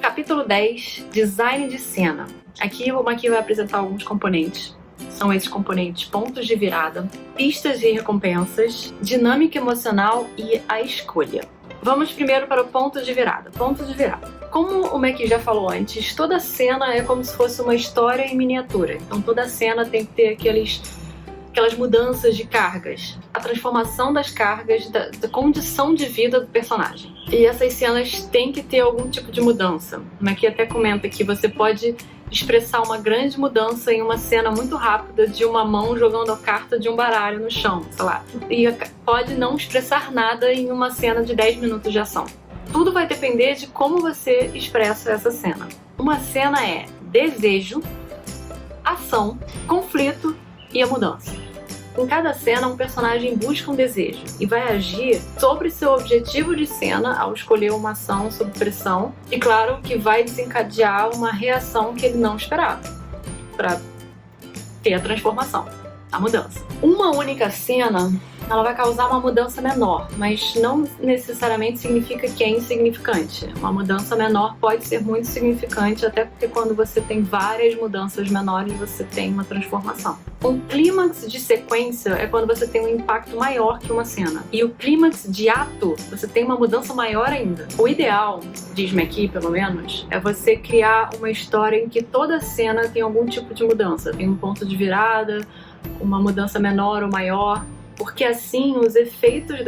Capítulo 10, Design de cena. Aqui o Maki vai apresentar alguns componentes. São esses componentes: pontos de virada, pistas e recompensas, dinâmica emocional e a escolha. Vamos primeiro para o ponto de virada. Ponto de virada. Como o Maki já falou antes, toda cena é como se fosse uma história em miniatura. Então toda cena tem que ter aquelas mudanças de cargas, a transformação das cargas, da condição de vida do personagem. E essas cenas têm que ter algum tipo de mudança. O Maki até comenta que você pode expressar uma grande mudança em uma cena muito rápida de uma mão jogando a carta de um baralho no chão, sei lá. E pode não expressar nada em uma cena de 10 minutos de ação. Tudo vai depender de como você expressa essa cena. Uma cena é desejo, ação, conflito e a mudança. Em cada cena, um personagem busca um desejo e vai agir sobre seu objetivo de cena ao escolher uma ação sob pressão, e claro que vai desencadear uma reação que ele não esperava para ter a transformação, a mudança. Uma única cena, ela vai causar uma mudança menor, mas não necessariamente significa que é insignificante. Uma mudança menor pode ser muito significante, até porque quando você tem várias mudanças menores, você tem uma transformação. Um clímax de sequência é quando você tem um impacto maior que uma cena. E o clímax de ato, você tem uma mudança maior ainda. O ideal, diz-me aqui pelo menos, é você criar uma história em que toda cena tem algum tipo de mudança. Tem um ponto de virada, uma mudança menor ou maior. Porque assim, os efeitos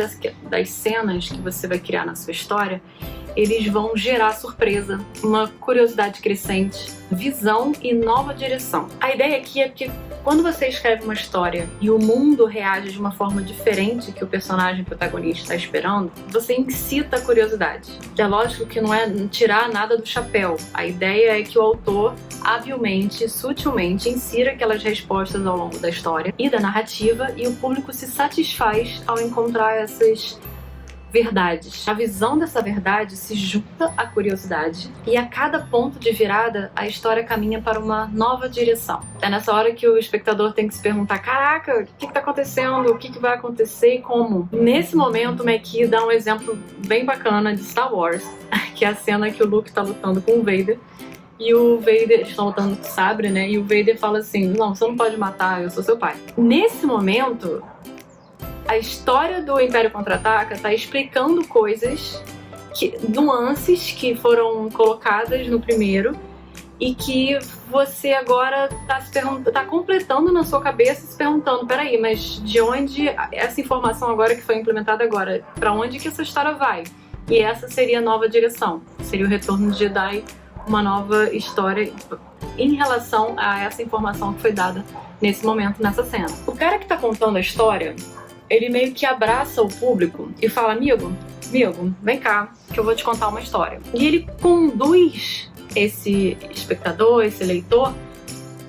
das cenas que você vai criar na sua história, eles vão gerar surpresa, uma curiosidade crescente, visão e nova direção. A ideia aqui é que quando você escreve uma história e o mundo reage de uma forma diferente que o personagem protagonista está esperando, você incita a curiosidade. É lógico que não é tirar nada do chapéu. A ideia é que o autor habilmente, sutilmente insira aquelas respostas ao longo da história e da narrativa, e o público se satisfaz ao encontrar essas verdades. A visão dessa verdade se junta à curiosidade, e a cada ponto de virada a história caminha para uma nova direção. É nessa hora que o espectador tem que se perguntar: caraca, o que está acontecendo? O que vai acontecer e como? Nesse momento, o Maki dá um exemplo bem bacana de Star Wars, que é a cena que o Luke está lutando com o Vader. E o Vader, eles estão lutando com o sabre, né? E o Vader fala assim: não, você não pode matar, eu sou seu pai. Nesse momento, a história do Império Contra-Ataca está explicando coisas, nuances que foram colocadas no primeiro e que você agora está completando na sua cabeça, se perguntando: peraí, mas de onde essa informação agora que foi implementada agora, para onde que essa história vai? E essa seria a nova direção, seria o Retorno de Jedi, uma nova história em relação a essa informação que foi dada nesse momento, nessa cena. O cara que está contando a história, ele meio que abraça o público e fala: amigo, vem cá, que eu vou te contar uma história. E ele conduz esse espectador, esse leitor,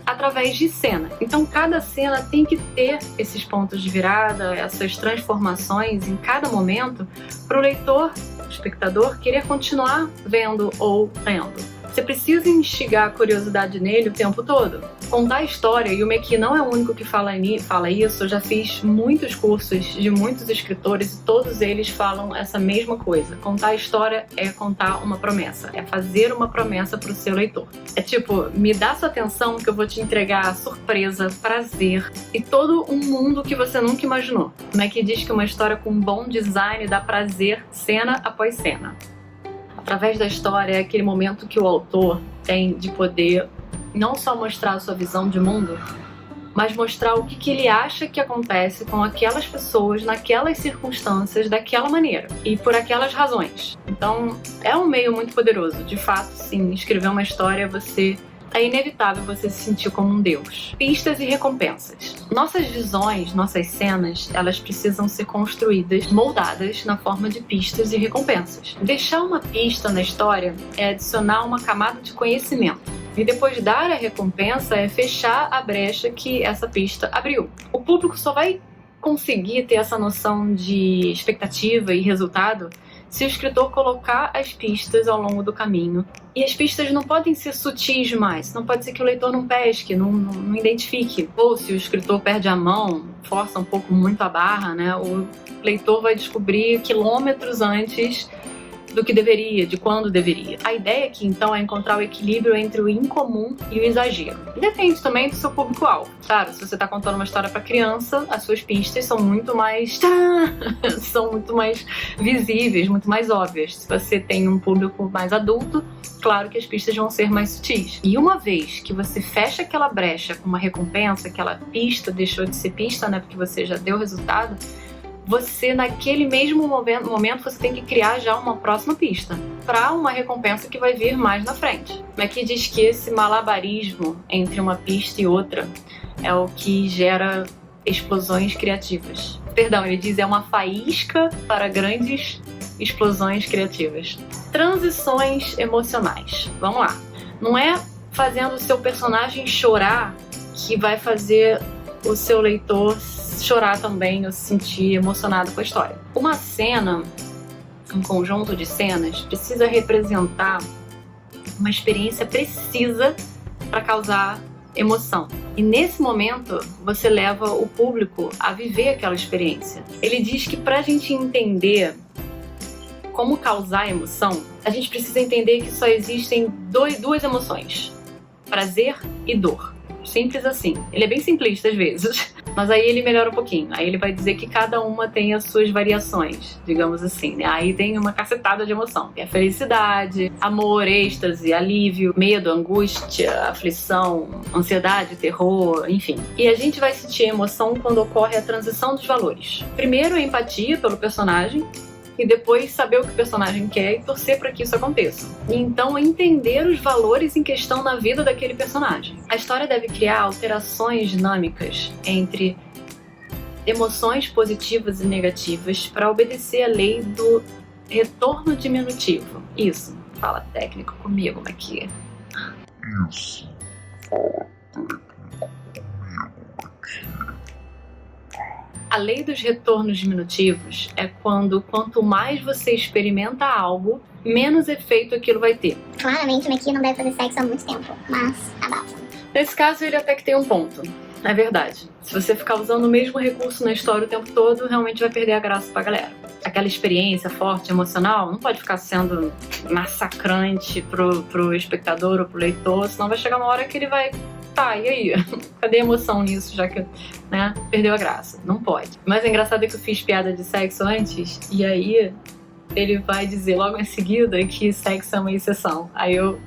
através de cena. Então cada cena tem que ter esses pontos de virada, essas transformações em cada momento, para o leitor, o espectador, querer continuar vendo ou lendo. Você precisa instigar a curiosidade nele o tempo todo. Contar a história, e o Maki não é o único que fala isso, eu já fiz muitos cursos de muitos escritores e todos eles falam essa mesma coisa. Contar a história é contar uma promessa, é fazer uma promessa para o seu leitor. É tipo: me dá sua atenção que eu vou te entregar surpresa, prazer e todo um mundo que você nunca imaginou. O Maki diz que uma história com bom design dá prazer cena após cena. Através da história é aquele momento que o autor tem de poder não só mostrar a sua visão de mundo, mas mostrar o que ele acha que acontece com aquelas pessoas, naquelas circunstâncias, daquela maneira e por aquelas razões. Então é um meio muito poderoso. De fato, sim, escrever uma história, é inevitável você se sentir como um deus. Pistas e recompensas. Nossas visões, nossas cenas, elas precisam ser construídas, moldadas na forma de pistas e recompensas. Deixar uma pista na história é adicionar uma camada de conhecimento. E depois de dar a recompensa é fechar a brecha que essa pista abriu. O público só vai conseguir ter essa noção de expectativa e resultado se o escritor colocar as pistas ao longo do caminho. E as pistas não podem ser sutis demais, não pode ser que o leitor não pesque, não identifique. Ou se o escritor perde a mão, força um pouco muito a barra, né? O leitor vai descobrir quilômetros antes do que deveria, de quando deveria. A ideia aqui, então, é encontrar o equilíbrio entre o incomum e o exagero. Depende também do seu público-alvo. Claro, se você está contando uma história para criança, as suas pistas são muito mais visíveis, muito mais óbvias. Se você tem um público mais adulto, claro que as pistas vão ser mais sutis. E uma vez que você fecha aquela brecha com uma recompensa, aquela pista deixou de ser pista, né, porque você já deu resultado, você, naquele mesmo momento, você tem que criar já uma próxima pista para uma recompensa que vai vir mais na frente. Aqui diz que esse malabarismo entre uma pista e outra é o que gera explosões criativas. Perdão, ele diz é uma faísca para grandes explosões criativas. Transições emocionais. Vamos lá. Não é fazendo o seu personagem chorar que vai fazer o seu leitor chorar também ou se sentir emocionado com a história. Uma cena, um conjunto de cenas, precisa representar uma experiência precisa para causar emoção. E nesse momento, você leva o público a viver aquela experiência. Ele diz que para a gente entender como causar emoção, a gente precisa entender que só existem duas emoções: prazer e dor. Simples assim. Ele é bem simplista às vezes, mas aí ele melhora um pouquinho. Aí ele vai dizer que cada uma tem as suas variações, digamos assim, né? Aí tem uma cacetada de emoção, que é felicidade, amor, êxtase, alívio, medo, angústia, aflição, ansiedade, terror, enfim. E a gente vai sentir emoção quando ocorre a transição dos valores. Primeiro, a empatia pelo personagem, e depois saber o que o personagem quer e torcer para que isso aconteça. E então entender os valores em questão na vida daquele personagem. A história deve criar alterações dinâmicas entre emoções positivas e negativas para obedecer a lei do retorno diminutivo. Isso, fala técnico comigo, Maqui. Isso, fala técnico comigo, Maqui. A lei dos retornos diminutivos é quanto mais você experimenta algo, menos efeito aquilo vai ter. Claramente o Maqui não deve fazer sexo há muito tempo, mas abafa. Nesse caso, ele até que tem um ponto. É verdade. Se você ficar usando o mesmo recurso na história o tempo todo, realmente vai perder a graça pra galera. Aquela experiência forte, emocional, não pode ficar sendo massacrante pro espectador ou pro leitor, senão vai chegar uma hora que ele vai... Tá, e aí? Cadê a emoção nisso, já que, né, perdeu a graça? Não pode. Mas o engraçado é que eu fiz piada de sexo antes, e aí ele vai dizer logo em seguida que sexo é uma exceção. Aí eu...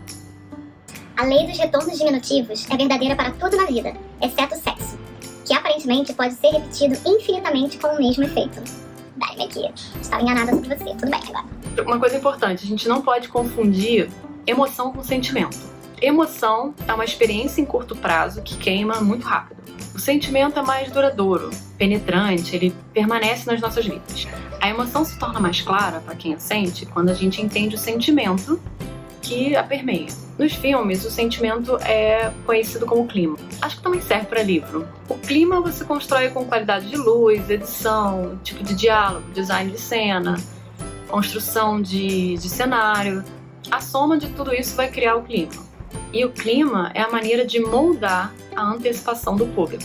A lei dos retornos diminutivos é verdadeira para tudo na vida, exceto o sexo, que aparentemente pode ser repetido infinitamente com o mesmo efeito. Vai, Maqui, estava enganada sobre você, tudo bem agora. Uma coisa importante, a gente não pode confundir emoção com sentimento. Emoção é uma experiência em curto prazo que queima muito rápido. O sentimento é mais duradouro, penetrante, ele permanece nas nossas vidas. A emoção se torna mais clara para quem a sente quando a gente entende o sentimento que a permeia. Nos filmes, o sentimento é conhecido como clima. Acho que também serve para livro. O clima você constrói com qualidade de luz, edição, tipo de diálogo, design de cena, construção de cenário. A soma de tudo isso vai criar o clima. E o clima é a maneira de moldar a antecipação do público.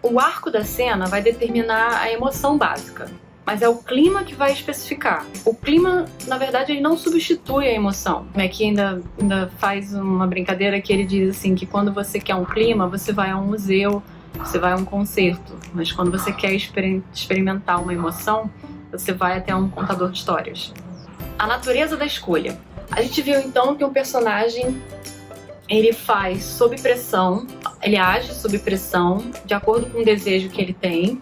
O arco da cena vai determinar a emoção básica, mas é o clima que vai especificar. O clima, na verdade, ele não substitui a emoção. Aqui ainda faz uma brincadeira que ele diz assim, que quando você quer um clima, você vai a um museu, você vai a um concerto, mas quando você quer experimentar uma emoção, você vai até um contador de histórias. A natureza da escolha. A gente viu então que um personagem ele faz sob pressão, ele age sob pressão, de acordo com o desejo que ele tem,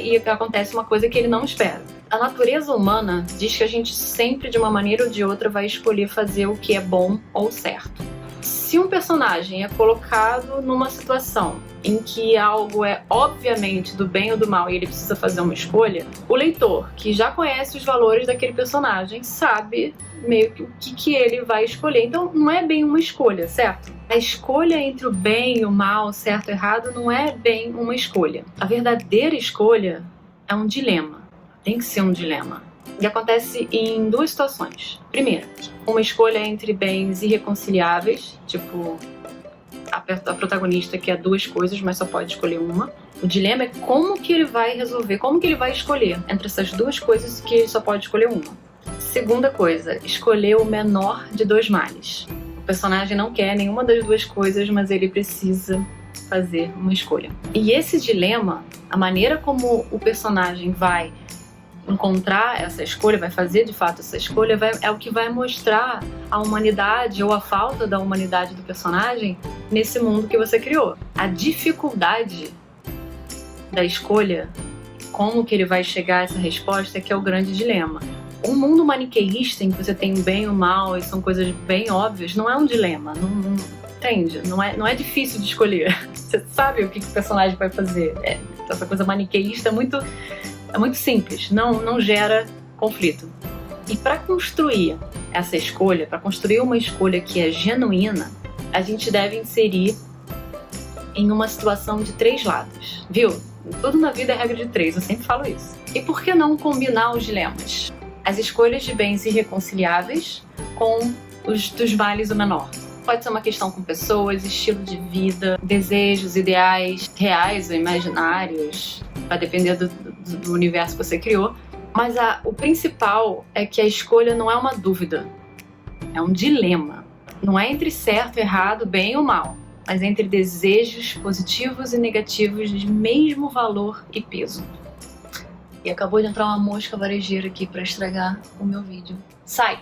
e acontece uma coisa que ele não espera. A natureza humana diz que a gente sempre, de uma maneira ou de outra, vai escolher fazer o que é bom ou certo. Se um personagem é colocado numa situação em que algo é obviamente do bem ou do mal e ele precisa fazer uma escolha, o leitor, que já conhece os valores daquele personagem, sabe meio que o que ele vai escolher. Então não é bem uma escolha, certo? A escolha entre o bem e o mal, certo e errado, não é bem uma escolha. A verdadeira escolha é um dilema. Tem que ser um dilema. E acontece em duas situações. Primeiro, uma escolha entre bens irreconciliáveis, tipo a protagonista quer duas coisas, mas só pode escolher uma. O dilema é como que ele vai resolver, como que ele vai escolher entre essas duas coisas que ele só pode escolher uma. Segunda coisa, escolher o menor de dois males. O personagem não quer nenhuma das duas coisas, mas ele precisa fazer uma escolha. E esse dilema, a maneira como o personagem vai encontrar essa escolha, vai fazer de fato essa escolha, é o que vai mostrar a humanidade ou a falta da humanidade do personagem nesse mundo que você criou. A dificuldade da escolha, como que ele vai chegar a essa resposta, é que é o grande dilema. Um mundo maniqueísta em que você tem o bem e o mal e são coisas bem óbvias, não é um dilema, não entende? Não é difícil de escolher. Você sabe o que o personagem vai fazer. Essa coisa maniqueísta é muito simples, não gera conflito. E para construir essa escolha, para construir uma escolha que é genuína, a gente deve inserir em uma situação de 3 lados, viu? Tudo na vida é regra de 3, eu sempre falo isso. E por que não combinar os dilemas? As escolhas de bens irreconciliáveis com os dos males o menor. Pode ser uma questão com pessoas, estilo de vida, desejos, ideais reais ou imaginários, vai depender do universo que você criou. Mas o principal é que a escolha não é uma dúvida, é um dilema. Não é entre certo, errado, bem ou mal, mas entre desejos positivos e negativos de mesmo valor e peso. E acabou de entrar uma mosca varejeira aqui para estragar o meu vídeo. Sai!